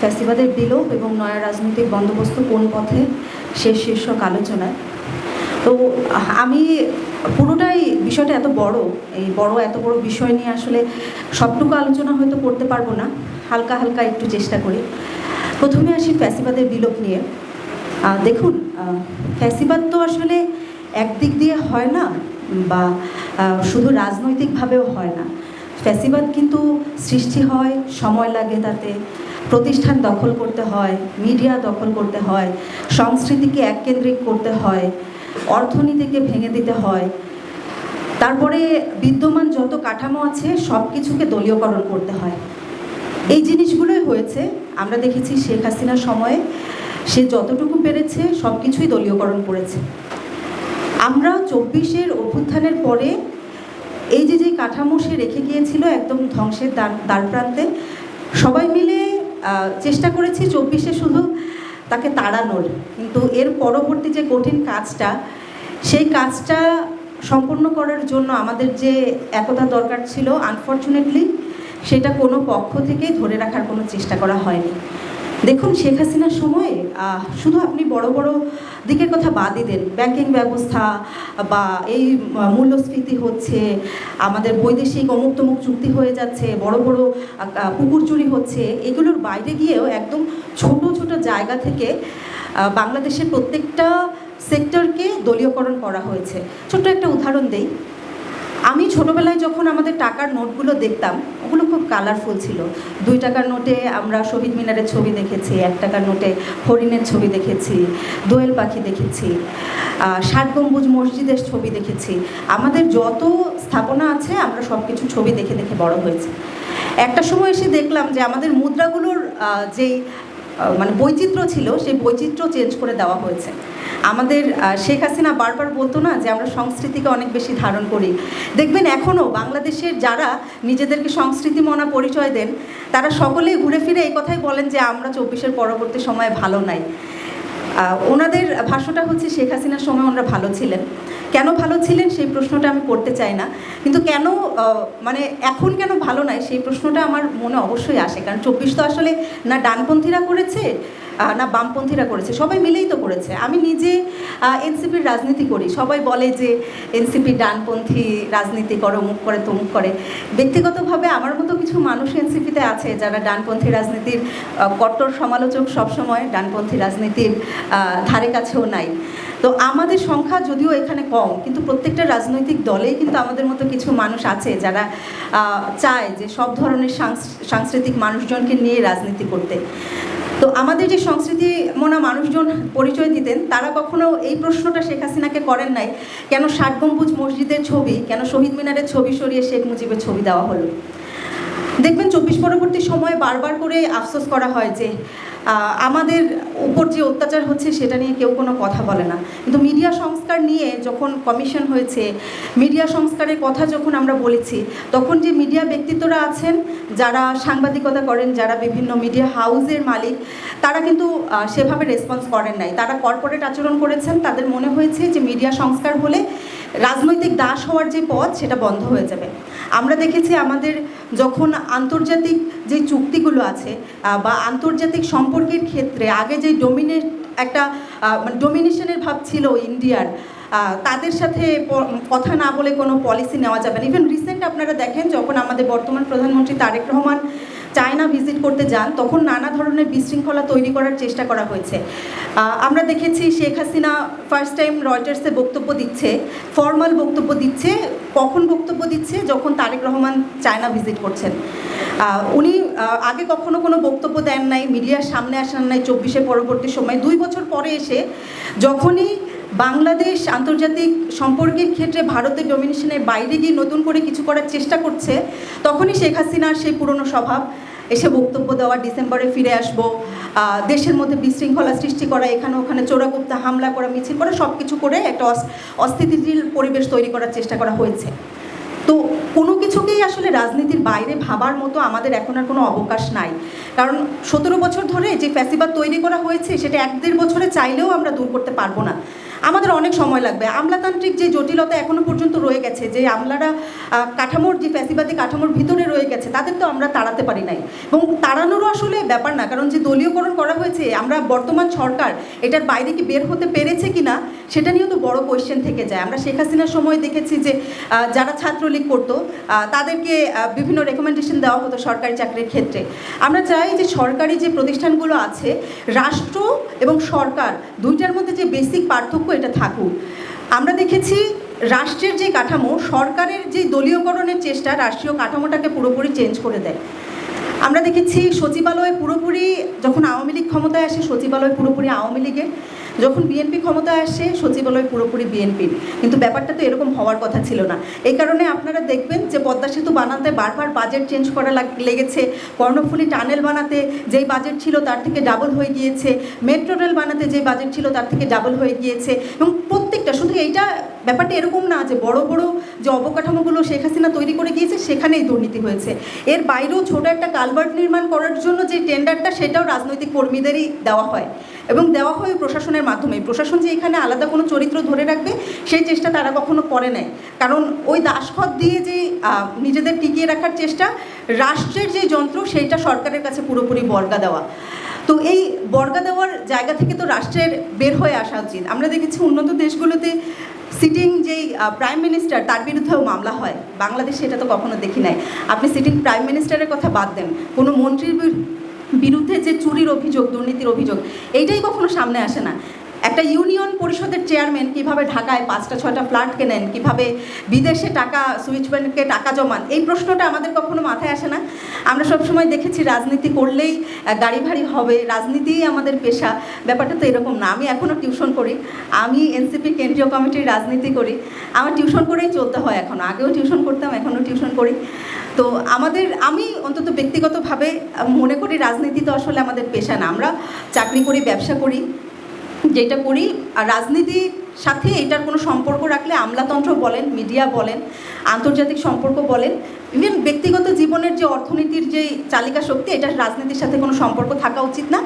ফ্যাসিবাদের বিলোপ এবং নয়া রাজনৈতিক বন্দোবস্ত কোন পথে শেষ শীর্ষক আলোচনায়। তো আমি পুরোটাই বিষয়টা এত বড়, এত বড় বিষয় নিয়ে আসলে সবটুকু আলোচনা হয়তো করতে পারবো না, হালকা হালকা একটু চেষ্টা করি। প্রথমে আসি ফ্যাসিবাদের বিলোপ নিয়ে। দেখুন, ফ্যাসিবাদ তো আসলে একদিক দিয়ে হয় না, বা শুধু রাজনৈতিকভাবেও হয় না। ফ্যাসিবাদ কিন্তু সৃষ্টি হয়, সময় লাগে, তাতে প্রতিষ্ঠান দখল করতে হয়, মিডিয়া দখল করতে হয়, সংস্কৃতিকে এককেন্দ্রিক করতে হয়, অর্থনীতিকে ভেঙে দিতে হয়, তারপরে বিদ্যমান যত কাঠামো আছে সব কিছুকে দলীয়করণ করতে হয়। এই জিনিসগুলোই হয়েছে। আমরা দেখেছি শেখ হাসিনার সময়ে সে যতটুকু পেরেছে সব কিছুই দলীয়করণ করেছে। আমরা 24-এর অভ্যুত্থানের পরে এই যে কাঠামো সে রেখে গিয়েছিল একদম ধ্বংসের দ্বারপ্রান্তে, সবাই মিলে চেষ্টা করেছি 24-এ শুধু তাকে তাড়ানোর। কিন্তু এর পরবর্তী যে কঠিন কাজটা, সেই কাজটা সম্পন্ন করার জন্য আমাদের যে একতা দরকার ছিল, আনফর্চুনেটলি সেটা কোনো পক্ষ থেকেই ধরে রাখার কোনো চেষ্টা করা হয়নি। দেখুন, শেখ হাসিনার সময়ে শুধু আপনি বড় বড় দিকের কথা বাদই দেন, ব্যাংকিং ব্যবস্থা বা এই মূল্যস্ফীতি হচ্ছে, আমাদের বৈদেশিক অমুক তমুক চুক্তি হয়ে যাচ্ছে, বড় বড় পুকুর চুরি হচ্ছে, এগুলোর বাইরে গিয়েও একদম ছোট ছোট জায়গা থেকে বাংলাদেশের প্রত্যেকটা সেক্টরকে দলীয়করণ করা হয়েছে। ছোট্ট একটা উদাহরণ দেই। আমি ছোটোবেলায় যখন আমাদের টাকার নোটগুলো দেখতাম, ওগুলো খুব কালারফুল ছিল। 2 টাকার নোটে আমরা শহীদ মিনারের ছবি দেখেছি, 1 টাকার নোটে হরিণের ছবি দেখেছি, দোয়েল পাখি দেখেছি, 7 গম্বুজ মসজিদের ছবি দেখেছি। আমাদের যত স্থাপনা আছে আমরা সব কিছু ছবি দেখে দেখে বড় হয়েছি। একটা সময় এসে দেখলাম যে আমাদের মুদ্রাগুলোর যেই বৈচিত্র্য ছিল, সেই বৈচিত্র্য চেঞ্জ করে দেওয়া হয়েছে। আমাদের শেখ হাসিনা বারবার বলতো না যে আমরা সংস্কৃতিকে অনেক বেশি ধারণ করি। দেখবেন এখনও বাংলাদেশের যারা নিজেদেরকে সংস্কৃতি মনা পরিচয় দেন, তারা সকলেই ঘুরে ফিরে এই কথাই বলেন যে আমরা 24-এর পরবর্তী সময়ে ভালো নাই। ওনাদের ভাষ্যটা হচ্ছে শেখ হাসিনার সময় ওনারা ভালো ছিলেন। কেন ভালো ছিলেন সেই প্রশ্নটা আমি করতে চাই না, কিন্তু কেন এখন কেন ভালো নাই সেই প্রশ্নটা আমার মনে অবশ্যই আসে। কারণ 24 তো আসলে না ডানপন্থীরা করেছে না বামপন্থীরা করেছে, সবাই মিলেই তো করেছে। আমি নিজে এনসিপির রাজনীতি করি। সবাই বলে যে এনসিপি ডানপন্থী রাজনীতি করে, অমুক করে তমুক করে। ব্যক্তিগতভাবে আমার মতো কিছু মানুষ এনসিপিতে আছে যারা ডানপন্থী রাজনীতির কট্টর সমালোচক, সবসময় ডানপন্থী রাজনীতির ধারে কাছেও নাই। তো আমাদের সংখ্যা যদিও এখানে কম, কিন্তু প্রত্যেকটা রাজনৈতিক দলেই কিন্তু আমাদের মতো কিছু মানুষ আছে যারা চায় যে সব ধরনের সাংস্কৃতিক মানুষজনকে নিয়ে রাজনীতি করতে। তো আমাদের যে সংস্কৃতি মনা মানুষজন পরিচয় দিতেন, তারা কখনো এই প্রশ্নটা শেখ হাসিনাকে করেন নাই, কেন 7 গম্বুজ মসজিদের ছবি, কেন শহীদ মিনারের ছবি সরিয়ে শেখ মুজিবের ছবি দেওয়া হলো। দেখবেন 24 পরবর্তী সময়ে বারবার করে আফসোস করা হয় যে আমাদের উপর যে অত্যাচার হচ্ছে সেটা নিয়ে কেউ কোনো কথা বলে না। কিন্তু মিডিয়া সংস্কার নিয়ে যখন কমিশন হয়েছে, মিডিয়া সংস্কারের কথা যখন আমরা বলেছি, তখন যে মিডিয়া ব্যক্তিত্বরা আছেন যারা সাংবাদিকতা করেন, যারা বিভিন্ন মিডিয়া হাউসের মালিক, তারা কিন্তু সেভাবে রেসপন্স করেন নাই। তারা কর্পোরেট আচরণ করেছেন। তাদের মনে হয়েছে যে মিডিয়া সংস্কার হলে রাজনৈতিক দাস হওয়ার যে পথ সেটা বন্ধ হয়ে যাবে। আমরা দেখেছি আমাদের যখন আন্তর্জাতিক যে চুক্তিগুলো আছে বা আন্তর্জাতিক সম্পর্কের ক্ষেত্রে আগে যে ডোমিনেশনের ভাব ছিল ইন্ডিয়ার, তাদের সাথে কথা না বলে কোনো পলিসি নেওয়া যাবে না। ইভেন রিসেন্ট আপনারা দেখেন যখন আমাদের বর্তমান প্রধানমন্ত্রী তারেক রহমান চায়না ভিজিট করতে যান, তখন নানা ধরনের বিশৃঙ্খলা তৈরি করার চেষ্টা করা হয়েছে। আমরা দেখেছি শেখ হাসিনা ফার্স্ট টাইম রয়টার্সে বক্তব্য দিচ্ছে, ফর্মাল বক্তব্য দিচ্ছে। কখন বক্তব্য দিচ্ছে? যখন তারেক রহমান চায়না ভিজিট করছেন। উনি আগে কখনো কোনো বক্তব্য দেন নাই, মিডিয়ার সামনে আসেন নাই। 24-এর পরবর্তী সময় 2 বছর পরে এসে যখনই বাংলাদেশ আন্তর্জাতিক সম্পর্কের ক্ষেত্রে ভারতের ডমিনেশনের বাইরে গিয়ে নতুন করে কিছু করার চেষ্টা করছে, তখনই শেখ হাসিনার সেই পুরনো স্বভাব, এসে বক্তব্য দেওয়া, ডিসেম্বরে ফিরে আসবো, দেশের মধ্যে বিশৃঙ্খলা সৃষ্টি করা, এখানে ওখানে চোরাগুপ্তা হামলা করা, মিছিল করা, সব কিছু করে একটা অস্থিতিশীল পরিবেশ তৈরি করার চেষ্টা করা হয়েছে। তো কোনো কিছুকেই আসলে রাজনীতির বাইরে ভাবার মতো আমাদের এখন আর কোনো অবকাশ নাই। কারণ 17 বছর ধরে যে ফ্যাসিবাদ তৈরি করা হয়েছে সেটা 1-1.5 বছরে চাইলেও আমরা দূর করতে পারবো না। আমাদের অনেক সময় লাগবে। আমলাতান্ত্রিক যে জটিলতা এখনো পর্যন্ত রয়ে গেছে, যে আমলারা কাঠামোর যে ফ্যাসিবাদী কাঠামোর ভিতরে রয়ে গেছে, তাদের তো আমরা তাড়াতে পারি নাই, এবং তাড়ানোরও আসলে ব্যাপার না, কারণ যে দলীয়করণ করা হয়েছে, আমরা বর্তমান সরকার এটার বাইরে কি বের হতে পেরেছে কি না সেটা নিয়েও তো বড় কোয়েশ্চেন থেকে যায়। আমরা শেখ হাসিনার সময় দেখেছি যে যারা ছাত্রলীগ করতো তাদেরকে বিভিন্ন রেকমেন্ডেশন দেওয়া হতো সরকারি চাকরির ক্ষেত্রে। আমরা চাই যে সরকারি যে প্রতিষ্ঠানগুলো আছে, রাষ্ট্র এবং সরকার দুইটার মধ্যে যে বেসিক পার্থক্য এটা থাকুক। আমরা দেখেছি রাষ্ট্রের যে কাঠামো, সরকারের যে দলীয়করণের চেষ্টা রাষ্ট্রীয় কাঠামোটাকে পুরোপুরি চেঞ্জ করে দেয়। আমরা দেখেছি সচিবালয় পুরোপুরি, যখন আওয়ামী লীগ ক্ষমতায় আসে সচিবালয় পুরোপুরি আওয়ামী লীগের, যখন বিএনপি ক্ষমতায় আসে সচিবালয় পুরোপুরি বিএনপির। কিন্তু ব্যাপারটা তো এরকম হওয়ার কথা ছিল না। এই কারণে আপনারা দেখবেন যে পদ্মা সেতু বানাতে বারবার বাজেট চেঞ্জ করা লেগেছে, কর্ণফুলী টানেল বানাতে যেই বাজেট ছিল তার থেকে ডাবল হয়ে গিয়েছে, মেট্রো রেল বানাতে যে বাজেট ছিল তার থেকে ডাবল হয়ে গিয়েছে। এবং প্রত্যেকটা, শুধু এইটা ব্যাপারটা এরকম না যে বড় বড় যে অবকাঠামোগুলো শেখ হাসিনা তৈরি করে গিয়েছে সেখানেই দুর্নীতি হয়েছে, এর বাইরেও ছোট একটা কালভার্ট নির্মাণ করার জন্য যে টেন্ডারটা সেটাও রাজনৈতিক কর্মীদেরই দেওয়া হয়, এবং দেওয়া হয় প্রশাসনের মাধ্যমে। প্রশাসন যে এখানে আলাদা কোনো চরিত্র ধরে রাখবে সেই চেষ্টা তারা কখনো করে নেয়, কারণ ওই দাসখত দিয়ে যে নিজেদের টিকিয়ে রাখার চেষ্টা, রাষ্ট্রের যে যন্ত্র সেইটা সরকারের কাছে পুরোপুরি বর্গা দেওয়া। তো এই বর্গা দেওয়ার জায়গা থেকে তো রাষ্ট্রের বের হয়ে আসা উচিত। আমরা দেখেছি উন্নত দেশগুলোতে সিটিং যেই প্রাইম মিনিস্টার তার বিরুদ্ধেও মামলা হয়, বাংলাদেশে এটা তো কখনো দেখি নাই। আপনি সিটিং প্রাইম মিনিস্টারের কথা বাদ দেন, কোনো মন্ত্রীর বিরুদ্ধে যে চুরির অভিযোগ, দুর্নীতির অভিযোগ, এইটাই কখনো সামনে আসে না। একটা ইউনিয়ন পরিষদের চেয়ারম্যান কীভাবে ঢাকায় 5-6টা ফ্ল্যাট কেনেন, কীভাবে বিদেশে টাকা সুইচ ব্যাংকে টাকা জমান, এই প্রশ্নটা আমাদের কখনো মাথায় আসে না। আমরা সবসময় দেখেছি রাজনীতি করলেই গাড়ি ভাড়ি হবে, রাজনীতিই আমাদের পেশা। ব্যাপারটা তো এরকম না। আমি এখনও টিউশন করি, আমি এনসিপি কেন্দ্রীয় কমিটির রাজনীতি করি, আমার টিউশন করেই চলতে হয় এখনও, আগেও টিউশন করতাম, এখনও টিউশন করি। তো আমি অন্তত ব্যক্তিগতভাবে মনে করি রাজনীতি তো আসলে আমাদের পেশা না। আমরা চাকরি করি, ব্যবসা করি, যেটা করি, আর রাজনীতির সাথে এটার কোনো সম্পর্ক রাখলে আমলাতন্ত্র বলেন, মিডিয়া বলেন, আন্তর্জাতিক সম্পর্ক বলেন, ইভেন ব্যক্তিগত জীবনের যে অর্থনীতির যে চালিকা শক্তি, এটার রাজনীতির সাথে কোনো সম্পর্ক থাকা উচিত না।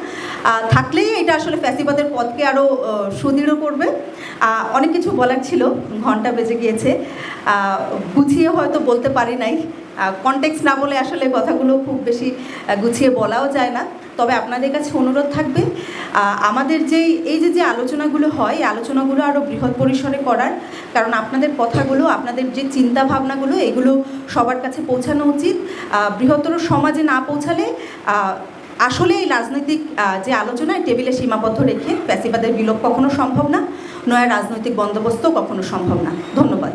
থাকলেই এটা আসলে ফ্যাসিবাদের পথকে আরও সুদৃঢ় করবে। অনেক কিছু বলার ছিল, ঘন্টা বেজে গিয়েছে, গুছিয়ে হয়তো বলতে পারি নাই, কনটেক্সট না বলে আসলে কথাগুলো খুব বেশি গুছিয়ে বলাও যায় না। তবে আপনাদের কাছে অনুরোধ থাকবে আমাদের এই যে আলোচনাগুলো হয়, এই আলোচনাগুলো আরও বৃহৎ পরিসরে করার, কারণ আপনাদের কথাগুলো, আপনাদের যে চিন্তা ভাবনাগুলো, এগুলো সবার কাছে পৌঁছানো উচিত। বৃহত্তর সমাজে না পৌঁছালে আসলে এই রাজনৈতিক যে আলোচনায় টেবিলে সীমাবদ্ধ রেখে ফ্যাসিবাদের বিলোপ কখনো সম্ভব না, নয়া রাজনৈতিক বন্দোবস্ত কখনো সম্ভব না। ধন্যবাদ।